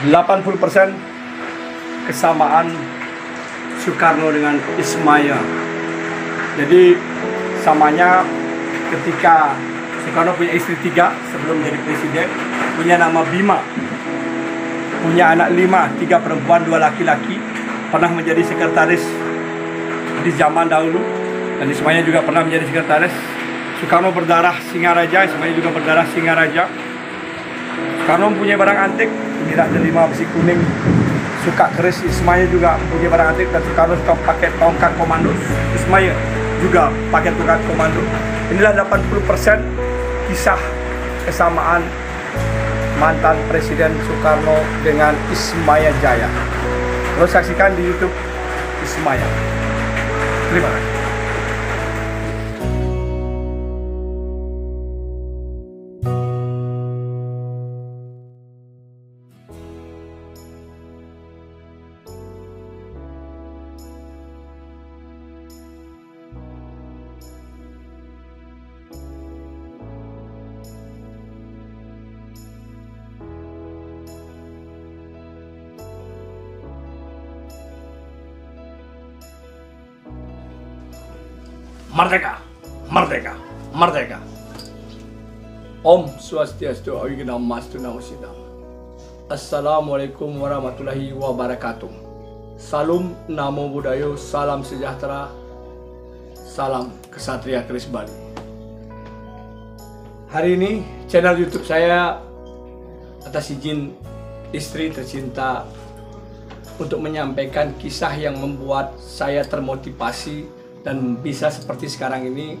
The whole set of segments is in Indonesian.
80% kesamaan Soekarno dengan Ismaya. Jadi samanya ketika Soekarno punya istri 3 sebelum jadi presiden, punya nama Bima, punya anak 5, 3 perempuan 2 laki-laki, pernah menjadi sekretaris di zaman dahulu, dan Ismaya juga pernah menjadi sekretaris. Soekarno berdarah Singaraja, Ismaya juga berdarah Singaraja. Soekarno mempunyai barang antik, tidak delima besi kuning, suka keris. Ismaya juga punya barang antik, dan Soekarno suka pakai tongkat komando. Ismaya juga pakai tongkat komando. Inilah 80% kisah kesamaan mantan Presiden Soekarno dengan Ismaya Jaya. Lo saksikan di YouTube Ismaya. Terima kasih. Merdeka, merdeka, merdeka. Om Swastiastu, Awigna Mastu Namo Siddham. Assalamualaikum warahmatullahi wabarakatuh. Salam Namo Buddhaya, salam sejahtera, salam Kesatria Keris Bali. Hari ini channel YouTube saya atas izin istri tercinta untuk menyampaikan kisah yang membuat saya termotivasi dan bisa seperti sekarang ini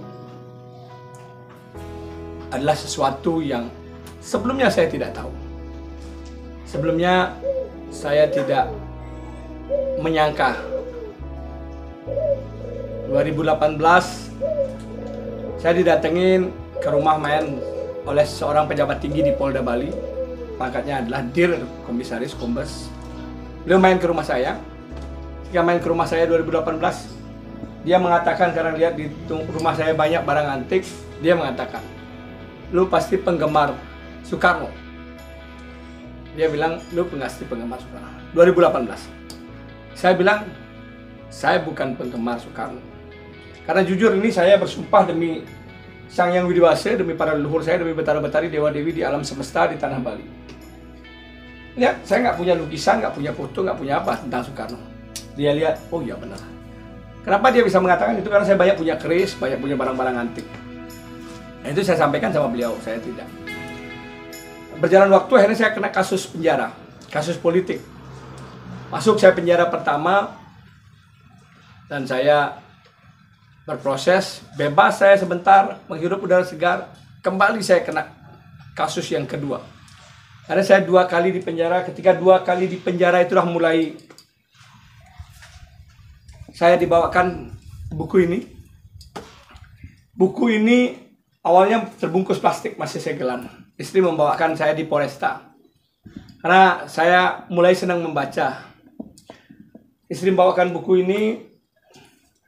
adalah sesuatu yang sebelumnya saya tidak tahu. Sebelumnya saya tidak menyangka 2018 saya didatengin ke rumah main oleh seorang pejabat tinggi di Polda Bali. Pangkatnya adalah Dir Komisaris Kombes. Beliau main ke rumah saya. Ketika main ke rumah saya 2018, dia mengatakan, karena lihat di rumah saya banyak barang antik, dia mengatakan, lu pasti penggemar Soekarno. Dia bilang, lu pasti penggemar Soekarno. 2018. Saya bilang, saya bukan penggemar Soekarno. Karena jujur ini saya bersumpah demi Sang Yang Widiwasa, demi para leluhur saya, demi betara-betari, dewa-dewi di alam semesta di tanah Bali. Lihat, saya nggak punya lukisan, nggak punya foto, nggak punya apa tentang Soekarno. Dia lihat, oh iya benar. Kenapa dia bisa mengatakan itu? Karena saya banyak punya keris, banyak punya barang-barang antik. Nah, itu saya sampaikan sama beliau, saya tidak. Berjalan waktu akhirnya saya kena kasus penjara, kasus politik. Masuk saya penjara pertama, dan saya berproses, bebas saya sebentar, menghirup udara segar. Kembali saya kena kasus yang kedua. Karena saya 2 kali di penjara, ketika 2 kali di penjara itulah mulai saya dibawakan buku ini. Buku ini awalnya terbungkus plastik, masih segelan. Istri membawakan saya di Polresta. Karena saya mulai senang membaca. Istri membawakan buku ini,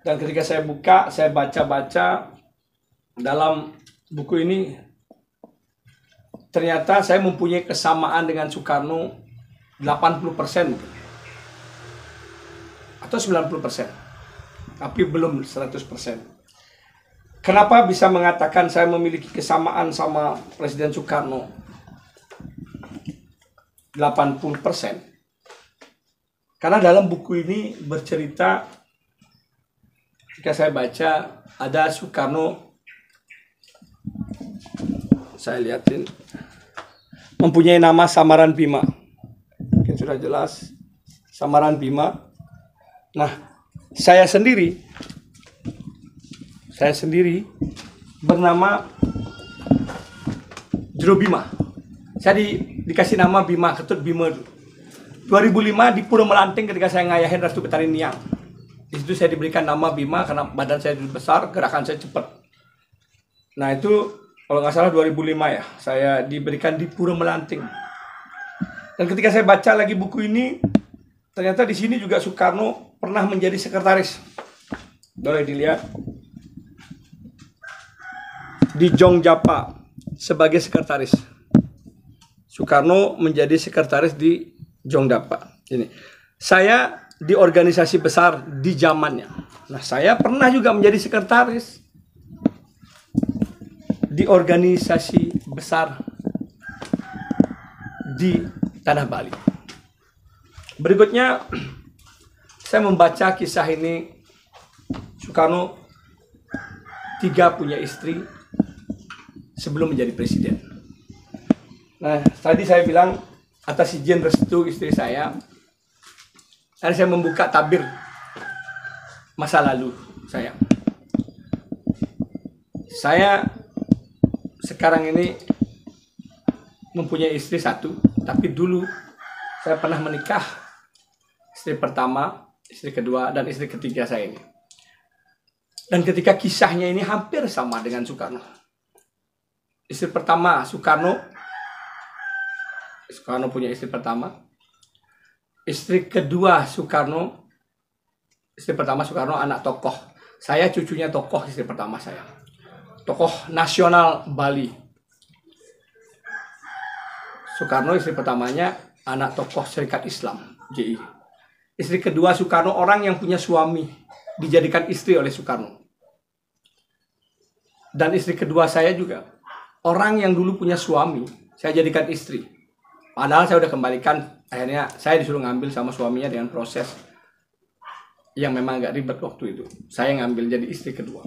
dan ketika saya buka, saya baca-baca dalam buku ini, ternyata saya mempunyai kesamaan dengan Soekarno 80% atau 90%. Tapi belum 100%. Kenapa bisa mengatakan saya memiliki kesamaan sama Presiden Soekarno 80%? Karena dalam buku ini bercerita, ketika saya baca, ada Soekarno, saya lihatin, mempunyai nama samaran Bima. Mungkin sudah jelas, samaran Bima. Nah, saya sendiri bernama Jero Bima. Saya dikasih nama Bima, Ketut Bima. 2005 di Pura Melanting ketika saya ngayahin Restu Betari Niang. Di situ saya diberikan nama Bima karena badan saya besar, gerakan saya cepat. Nah itu kalau nggak salah 2005 ya, saya diberikan di Pura Melanting. Dan ketika saya baca lagi buku ini, ternyata di sini juga Soekarno pernah menjadi sekretaris. Boleh dilihat di Jongjapa sebagai sekretaris. Soekarno menjadi sekretaris di Jong Dapa. Ini. Saya di organisasi besar di zamannya. Nah, saya pernah juga menjadi sekretaris di organisasi besar di tanah Bali. Berikutnya saya membaca kisah ini. Soekarno 3 punya istri sebelum menjadi presiden. Nah, tadi saya bilang atas izin restu istri saya, tadi saya membuka tabir masa lalu saya. Saya sekarang ini mempunyai istri 1, tapi dulu saya pernah menikah, istri pertama, istri kedua, dan istri ketiga saya ini. Dan ketika kisahnya ini hampir sama dengan Soekarno. Istri pertama Soekarno punya istri pertama. Istri kedua Soekarno, istri pertama Soekarno anak tokoh. Saya cucunya tokoh istri pertama saya. Tokoh nasional Bali. Soekarno istri pertamanya anak tokoh Serikat Islam, JI. Istri kedua Soekarno orang yang punya suami, dijadikan istri oleh Soekarno. Dan istri kedua saya juga orang yang dulu punya suami, saya jadikan istri. Padahal saya udah kembalikan, akhirnya saya disuruh ngambil sama suaminya dengan proses yang memang agak ribet waktu itu. Saya ngambil jadi istri kedua.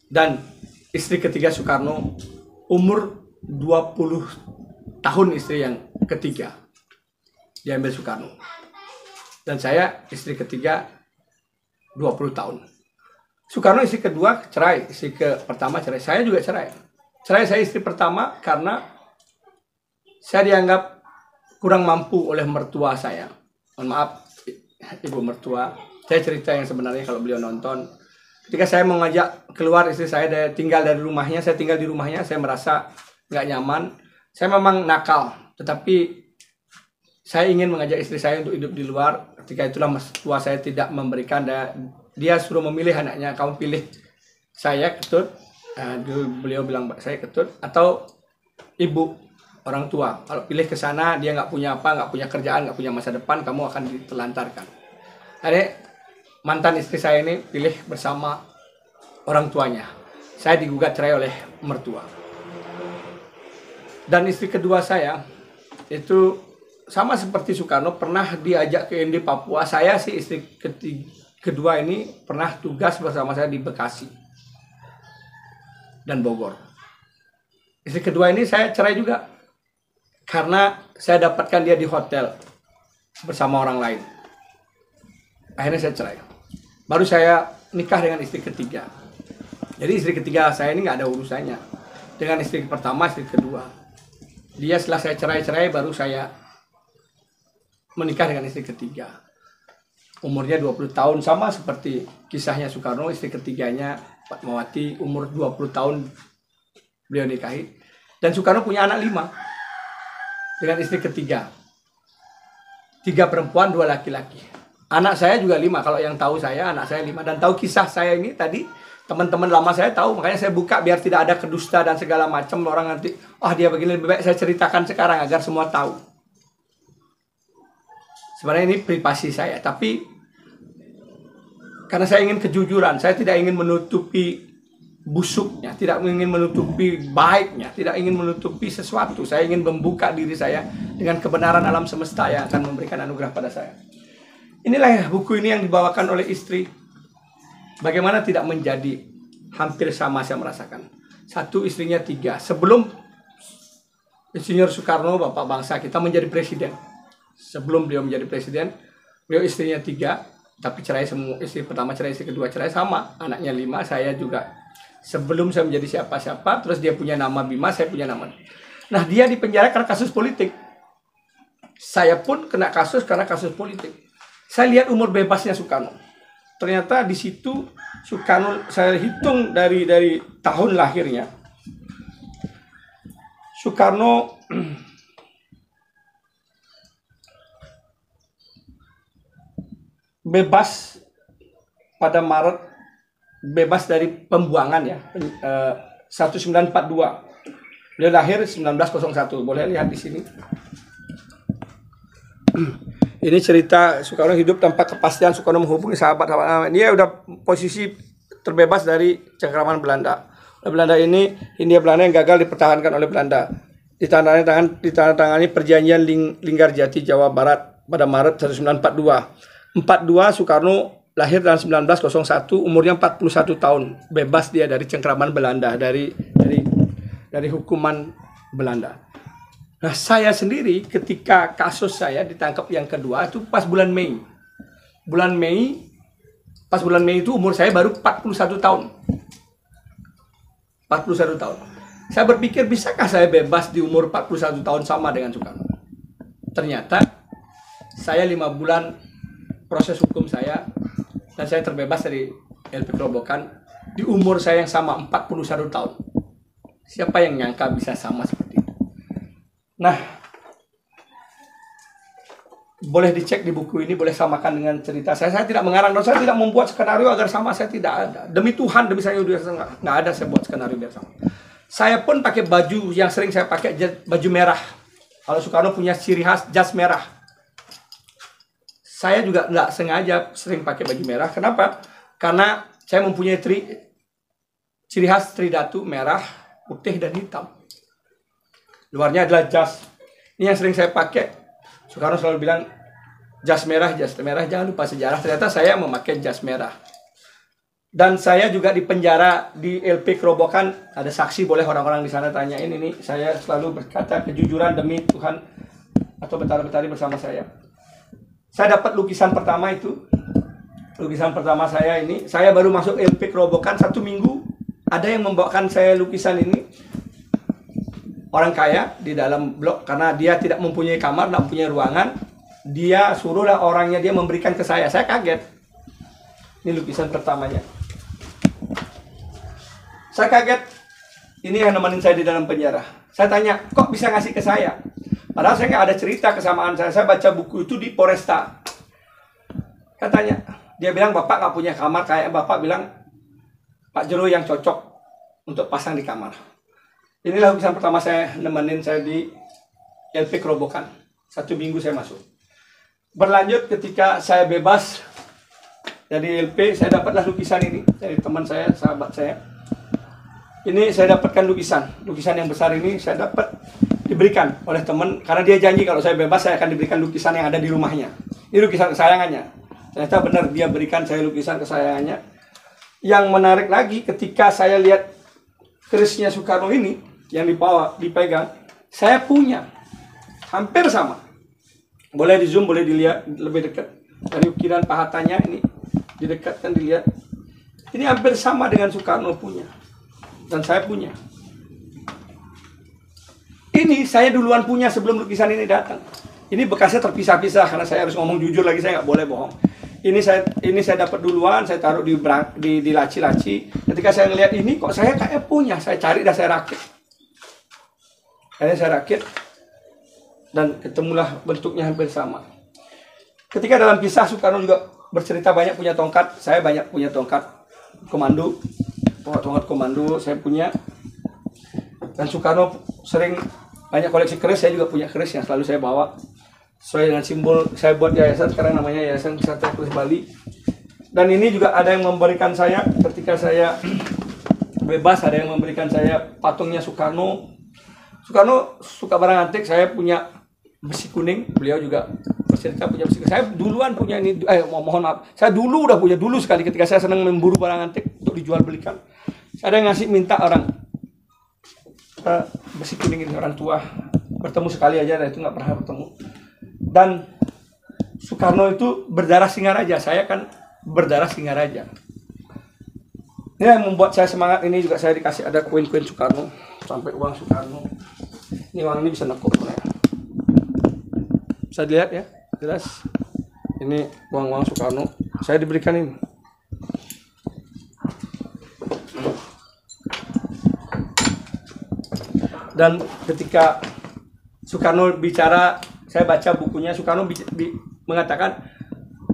Dan istri ketiga Soekarno umur 20 tahun istri yang ketiga diambil Soekarno. Dan saya istri ketiga 20 tahun. Soekarno istri kedua cerai, istri pertama cerai. Saya juga cerai. Cerai saya istri pertama karena saya dianggap kurang mampu oleh mertua saya. Mohon maaf, ibu mertua. Saya cerita yang sebenarnya kalau beliau nonton. Ketika saya mengajak keluar istri saya tinggal dari rumahnya, saya tinggal di rumahnya, saya merasa nggak nyaman. Saya memang nakal, tetapi saya ingin mengajak istri saya untuk hidup di luar. Ketika itulah mertua saya tidak memberikan, dia suruh memilih anaknya, kamu pilih saya Ketut. Beliau bilang saya Ketut atau ibu orang tua. Kalau pilih ke sana dia nggak punya apa, nggak punya kerjaan, nggak punya masa depan, kamu akan ditelantarkan. Akhirnya mantan istri saya ini pilih bersama orang tuanya. Saya digugat cerai oleh mertua. Dan istri kedua saya itu sama seperti Soekarno pernah diajak ke ND Papua. Saya sih istri kedua ini pernah tugas bersama saya di Bekasi dan Bogor. Istri kedua ini saya cerai juga karena saya dapatkan dia di hotel bersama orang lain. Akhirnya saya cerai. Baru saya nikah dengan istri ketiga. Jadi istri ketiga saya ini nggak ada urusannya dengan istri pertama, istri kedua. Dia setelah saya cerai baru saya menikah dengan istri ketiga. Umurnya 20 tahun, sama seperti kisahnya Soekarno, istri ketiganya Fatmawati umur 20 tahun beliau nikahi. Dan Soekarno punya anak 5 dengan istri ketiga. 3 perempuan, 2 laki-laki. Anak saya juga 5, kalau yang tahu saya, anak saya 5. Dan tahu kisah saya ini tadi, teman-teman lama saya tahu, makanya saya buka biar tidak ada kedusta dan segala macam. Orang nanti, dia begini, lebih baik saya ceritakan sekarang agar semua tahu. Sebenarnya ini privasi saya, tapi karena saya ingin kejujuran, saya tidak ingin menutupi busuknya, tidak ingin menutupi baiknya, tidak ingin menutupi sesuatu. Saya ingin membuka diri saya dengan kebenaran alam semesta yang akan memberikan anugerah pada saya. Inilah buku ini yang dibawakan oleh istri. Bagaimana tidak menjadi hampir sama saya merasakan. 1, istrinya 3. Sebelum Insinyur Soekarno, Bapak bangsa kita, menjadi presiden. Sebelum beliau menjadi presiden, beliau istrinya 3, tapi cerai semua. Istri pertama cerai, istri kedua cerai, sama. Anaknya 5, saya juga. Sebelum saya menjadi siapa-siapa, terus dia punya nama Bima, saya punya nama. Nah, dia dipenjara karena kasus politik. Saya pun kena kasus karena kasus politik. Saya lihat umur bebasnya Soekarno. Ternyata di situ Soekarno, saya hitung dari tahun lahirnya. Soekarno bebas pada Maret, bebas dari pembuangan ya, 1942. Beliau lahir 1901, boleh lihat di sini. Ini cerita Soekarno hidup tanpa kepastian. Soekarno menghubungi sahabat-sahabat. Dia udah posisi terbebas dari cengkraman Belanda. Belanda ini, Hindia Belanda yang gagal dipertahankan oleh Belanda. Ditandatangani perjanjian Linggarjati Jawa Barat pada Maret 1942. 42 Soekarno lahir tahun 1901, umurnya 41 tahun. Bebas dia dari cengkraman Belanda, dari hukuman Belanda. Nah, saya sendiri ketika kasus saya ditangkap yang kedua itu pas bulan Mei. Pas bulan Mei itu umur saya baru 41 tahun. 41 tahun. Saya berpikir, bisakah saya bebas di umur 41 tahun sama dengan Soekarno? Ternyata saya 5 bulan proses hukum saya dan saya terbebas dari LP Kerobokan di umur saya yang sama 41 tahun. Siapa yang nyangka bisa sama seperti itu? Nah, boleh dicek di buku ini, boleh samakan dengan cerita saya. Saya tidak mengarang, dan saya tidak membuat skenario agar sama, saya tidak ada. Demi Tuhan, demi saya nggak ada saya buat skenario biar sama. Saya pun pakai baju yang sering saya pakai, baju merah. Kalau Soekarno punya ciri khas jas merah. Saya juga nggak sengaja sering pakai baju merah. Kenapa? Karena saya mempunyai ciri khas tridatu merah, putih, dan hitam. Luarnya adalah jas. Ini yang sering saya pakai. Soekarno selalu bilang, jas merah, jangan lupa sejarah. Ternyata saya memakai jas merah. Dan saya juga di penjara di LP Kerobokan, ada saksi, boleh orang-orang di sana tanyain ini. Saya selalu berkata kejujuran demi Tuhan atau Betara-Betari bersama saya. Saya dapat lukisan pertama itu. Lukisan pertama saya ini, saya baru masuk LP Kerobokan 1 minggu. Ada yang membawakan saya lukisan ini. Orang kaya di dalam blok, karena dia tidak mempunyai kamar, tidak mempunyai ruangan, dia suruhlah orangnya dia memberikan ke saya. Saya kaget. Ini lukisan pertamanya. Saya kaget. Ini yang nemenin saya di dalam penjara. Saya tanya, kok bisa ngasih ke saya? Padahal saya nggak ada cerita kesamaan saya. Saya baca buku itu di Poresta. Katanya, dia bilang bapak nggak punya kamar. Kayak bapak bilang, Pak Jero yang cocok untuk pasang di kamar. Inilah lukisan pertama saya, nemenin saya di LP Kerobokan. 1 minggu saya masuk. Berlanjut ketika saya bebas dari LP, saya dapatlah lukisan ini dari teman saya, sahabat saya. Ini saya dapatkan lukisan yang besar ini saya dapat diberikan oleh teman, karena dia janji kalau saya bebas saya akan diberikan lukisan yang ada di rumahnya. Ini lukisan kesayangannya. Ternyata benar dia berikan saya lukisan kesayangannya. Yang menarik lagi ketika saya lihat kerisnya Soekarno ini yang dipegang, saya punya hampir sama. Boleh di zoom, boleh dilihat lebih dekat. Dari ukiran pahatannya ini didekatkan, dilihat. Ini hampir sama dengan Soekarno punya dan saya punya. Ini saya duluan punya sebelum lukisan ini datang. Ini bekasnya terpisah-pisah karena saya harus ngomong jujur lagi, saya nggak boleh bohong. Ini saya dapat duluan, saya taruh di laci-laci. Ketika saya ngelihat ini kok saya kayak punya, saya cari dan saya rakit. Akhirnya saya rakit dan ketemulah bentuknya hampir sama. Ketika dalam kisah Soekarno juga bercerita banyak punya tongkat, saya banyak punya tongkat komando, tongkat komando saya punya. Dan Soekarno sering banyak koleksi keris, saya juga punya keris yang selalu saya bawa. Sesuai dengan simbol saya buat yayasan, sekarang namanya Yayasan Kesatria Keris Bali. Dan ini juga ada yang memberikan saya ketika saya bebas, ada yang memberikan saya patungnya Soekarno. Soekarno suka barang antik, saya punya besi kuning, beliau juga bercerita punya besi kuning. Saya duluan punya ini, mohon maaf, saya dulu udah punya dulu sekali ketika saya senang memburu barang antik untuk dijual belikan. Saya ada yang ngasih minta orang besi kuning ini, orang tua, bertemu sekali aja, dan itu nggak pernah bertemu. Dan Soekarno itu berdarah Singaraja, saya kan berdarah Singaraja. Ini yang membuat saya semangat. Ini juga saya dikasih ada koin-koin Soekarno, sampai uang Soekarno. Ini uang ini bisa nekuk. Bisa dilihat ya, jelas. Ini uang-uang Soekarno. Saya diberikan ini. Dan ketika Soekarno bicara, saya baca bukunya, Soekarno mengatakan,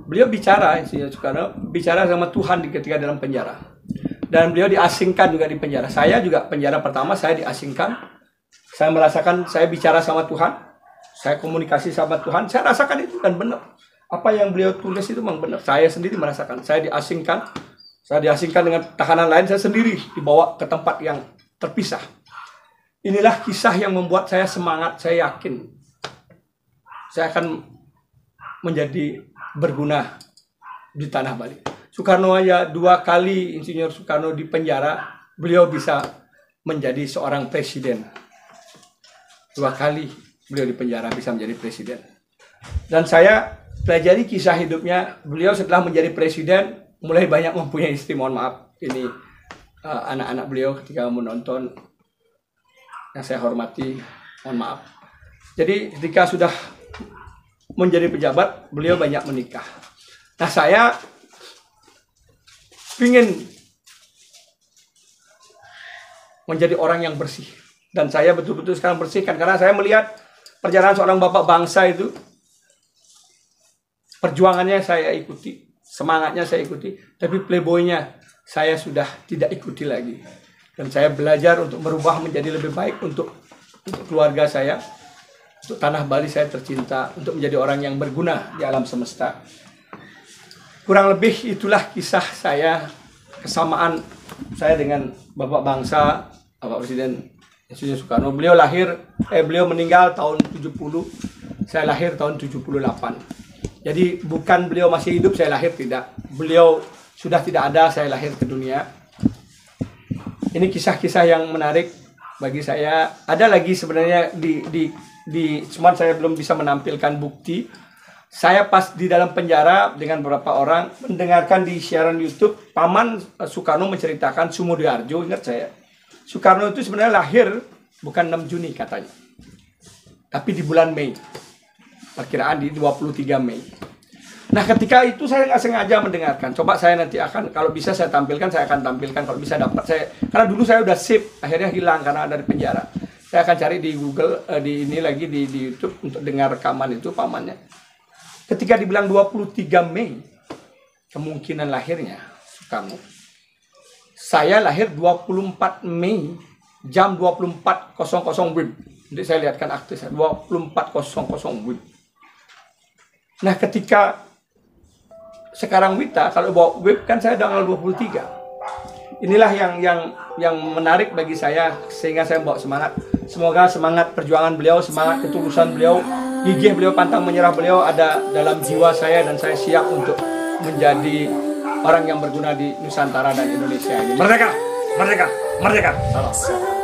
beliau bicara, Soekarno bicara sama Tuhan ketika dalam penjara. Dan beliau diasingkan juga di penjara. Saya juga penjara pertama saya diasingkan. Saya merasakan saya bicara sama Tuhan. saya komunikasi sama Tuhan, saya rasakan itu dan benar. Apa yang beliau tulis itu memang benar. Saya sendiri merasakan. Saya diasingkan dengan tahanan lain, saya sendiri dibawa ke tempat yang terpisah. Inilah kisah yang membuat saya semangat. Saya yakin saya akan menjadi berguna di tanah Bali. Soekarno aja 2 kali Insinyur Soekarno di penjara, beliau bisa menjadi seorang presiden. 2 kali beliau di penjara bisa menjadi presiden. Dan saya pelajari kisah hidupnya. Beliau setelah menjadi presiden mulai banyak mempunyai istri. Mohon maaf, ini anak-anak beliau ketika menonton yang saya hormati, mohon maaf. Jadi ketika sudah menjadi pejabat, beliau banyak menikah. Nah, saya ingin menjadi orang yang bersih. Dan saya betul-betul sekarang bersihkan. Karena saya melihat perjalanan seorang bapak bangsa itu, perjuangannya saya ikuti, semangatnya saya ikuti, tapi playboynya saya sudah tidak ikuti lagi. Dan saya belajar untuk merubah menjadi lebih baik untuk keluarga saya, untuk tanah Bali saya tercinta, untuk menjadi orang yang berguna di alam semesta. Kurang lebih itulah kisah saya, kesamaan saya dengan Bapak Bangsa, Bapak Presiden Insinyur Soekarno. Beliau meninggal tahun 70, saya lahir tahun 78. Jadi bukan beliau masih hidup, saya lahir tidak. Beliau sudah tidak ada, saya lahir ke dunia. Ini kisah-kisah yang menarik bagi saya. Ada lagi sebenarnya cuman saya belum bisa menampilkan bukti. Saya pas di dalam penjara dengan beberapa orang mendengarkan di siaran YouTube, Paman Soekarno menceritakan Sumodiharjo. Ingat saya, Soekarno itu sebenarnya lahir bukan 6 Juni katanya, tapi di bulan Mei, perkiraan di 23 Mei. Nah, ketika itu saya nggak sengaja mendengarkan. Coba saya nanti akan, kalau bisa saya tampilkan, saya akan tampilkan. Kalau bisa dapat saya, karena dulu saya udah save, akhirnya hilang karena dari penjara. Saya akan cari di Google, di YouTube untuk dengar rekaman itu pamannya. Ketika dibilang 23 Mei, kemungkinan lahirnya Soekarno. Saya lahir 24 Mei, jam 24.00 WIB. Jadi saya lihatkan akte saya, 24.00 WIB. Nah, ketika sekarang Wita, kalau bawa WIB kan saya tanggal 23. Inilah yang menarik bagi saya, sehingga saya bawa semangat. Semoga semangat perjuangan beliau, semangat ketulusan beliau, gigih beliau, pantang menyerah beliau ada dalam jiwa saya, dan saya siap untuk menjadi orang yang berguna di Nusantara dan Indonesia ini. Merdeka! Merdeka! Merdeka! Salam.